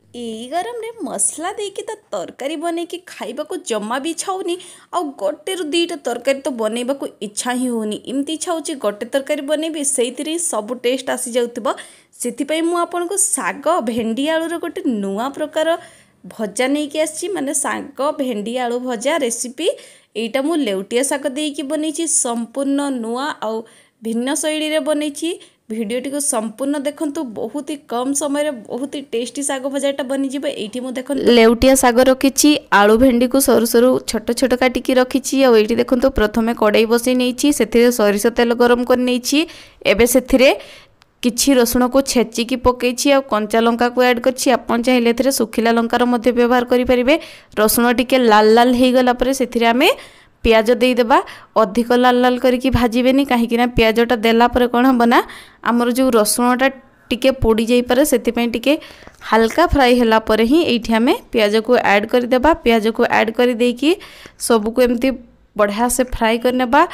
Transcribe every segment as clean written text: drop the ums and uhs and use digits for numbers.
एई गरम रे मसला देकी तो तरकारी बनैकी खाइबाको जमा भी इच्छा होनी। आउ गोटे रु दीटा तरकारी तो बनैबाको इच्छा ही होनी। इमती इच्छा होची गोटे तरकारी बनैबी सेइथिरे ही सब टेस्ट आसी जाउथिबो। सेथिपई मु आपनको साग भेंडी आलूर गोटे नुआ प्रकार भजा नहीं आसी, माने साग भेंडी आलू भजा रेसिपी। एटा मु लेउटिया साग देकी बनैची, संपूर्ण नुआ आउ भिन्न शैली रे बनैची। भिडियोटी को संपूर्ण देखंतु, बहुत ही कम समय रे बहुत ही टेस्टी साग भजाटा बनी जिबे। एठी मु देखंतु लेउटिया साग रखिची, आलू भेंडी को सरू सरू छोट छोट काटिकी रखिची। आ एठी देखंतु प्रथमे कड़ाई बसई नेइची, सेथिरे सरिष तेल गरम कर नेइची। एबे सेथिरे किछि रसुण को छेचिकी पकेइछि आ कंचा लंका को ऐड करछि। आपण चाहिले एथिरे सुखिला लंकार मध्य व्यवहार करि परिबे। रसुण टिके लाल लाल हेइ गला परे सेथिरे आमे पियाज दे देबा। अधिक लाल लाल करके भाजबेनी, कहीं पियाजटा देला परे कौन हम ना आमर जो रसुणटा टिके पोड़ी जाई पारे, सेतिपई टिके हल्का फ्राई होला परे ही एठी हमें पियाज को ऐड कर देबा। पियाज को ऐड कर देकी सब को एमती बढ़िया से फ्राई कर नेबा।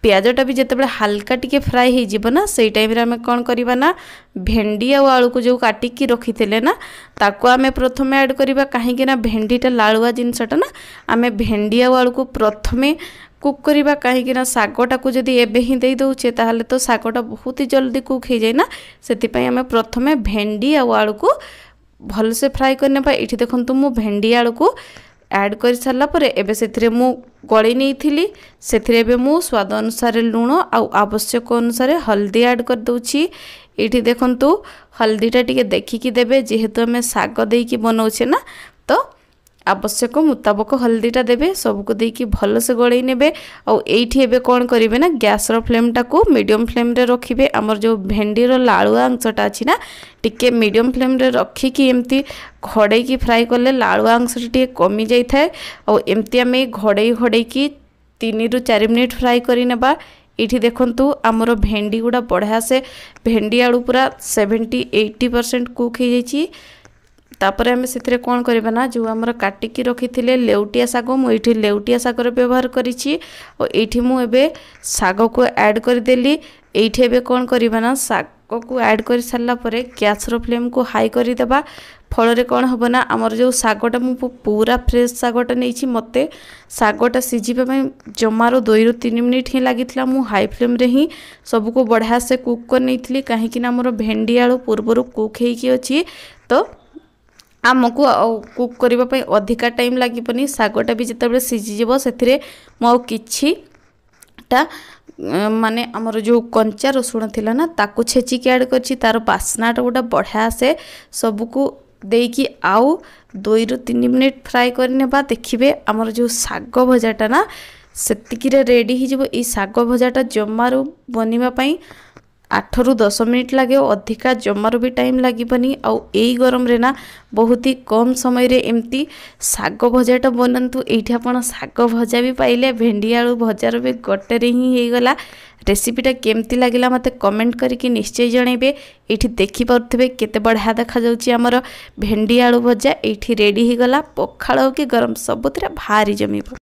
पियाजटा भी जिते हल्का टिके फ्राई हो जीव ना, से टाइम आम कौन करवा ना भेंडी आ आलू को जो काटिकी रखी थे ना ताको आम प्रथमे ऐड करवा। कहीं भेंडीटा लालुआ जिनसटा ना, आम भेंडी आ आलू को प्रथमे कुक करवा। कहीं शागटा को जदि एबे ही दे दौचे ताहले तो शागटा बहुत ही जल्दी कुक हो जाए ना, से आम प्रथमे भेंडी आ आलू को भलसे फ्राई करने। ये देखो मु भेंडी आलू को ऐड कर सारा पर एबे सेथिरे मु गली नहीं थी, से मु स्वाद अनुसार लुण आउ आवश्यक अनुसार हल्दी ऐड कर दूची। ये देखंतु हल्दीटा टिके देखिकी देबे, जेहेतु आम साग देकी बनाऊे ना तो आवश्यक मुताबक हल्दीटा देबे। सबको देकी भल से गलई नेबे। आउ एठी एबे कौन करिवे ना गैसर फ्लेमटा को मीडियम फ्लेम रे रखिबे। आमर जो भेंडीर लालुआ अंशटा अछि ना टिके मीडियम फ्लेम रे रखिकी एमती घड़ई की फ्राई करले लालुआ अंशटा टिके कमी जाई थाए। आउ एमती आमे घड़ई घड़ई की 3 रु 4 मिनिट फ्राई करि नेबा। इठी देखंतु आमर भेंडी गुड़ा बढ़िया से भेंडी आलू पूरा 70-80% कुक हो जाइए। तापर आम से कौन करवा ना जो आम काटिकी रखी थे लेउटिया साग, मुझे लेउटिया सागर व्यवहार करी। मुझे साग को ऐड करदेली। ये कौन करवा ना साग को ऐड कर सारा पर गैसर फ्लेम को हाई करदेबा। फल कौन हम ना आमर जो सागटा मु पूरा फ्रेश सागटा नहीं, मत सागटा सीझापी जमार 2 रु 3 मिनिट ही लगी। मु हाई फ्लेम रे ही सबको बढ़िया से कुक कर नहीं, कहीं आमर भेंडी आलू पूर्वर कुक होची तो आमको कुक करने अधिका टाइम लगे। सागटा भी जिते सीझीज से किछिटा माने आमर जो कंचा रसुण थिला ना ताको छेचिकी ऐड करछि। तार बास्नाटा गोटा बढ़िया से सबको देकी आउ 2 रु 3 मिनिट फ्राई करने। देखिए आमर जो साग भजाटा ना सेतिकी रेडी हो। ये साग भजाटा जमारू बनवाई 8 रु 10 मिनिट लगे, अधिका जमार भी टाइम लगभनी। आउ एई गरम रे ना बहुत ही कम समय रे एमती साग भजाटा बनंतु। एठी आपण साग भजा भी पाइले, भेंडी आलू भजार भी गोटे रे ही हे गला। रेसिपीटा केमती लागिला मते कमेंट करके निश्चय जणैबे। एठी देखि पाउथबे केते बढ़िया देखा जाउची हमर भेंडी आलू भजा। एठी रेडी हे गला, पखाळ हो कि गरम सबुतरे भारी जमीबो।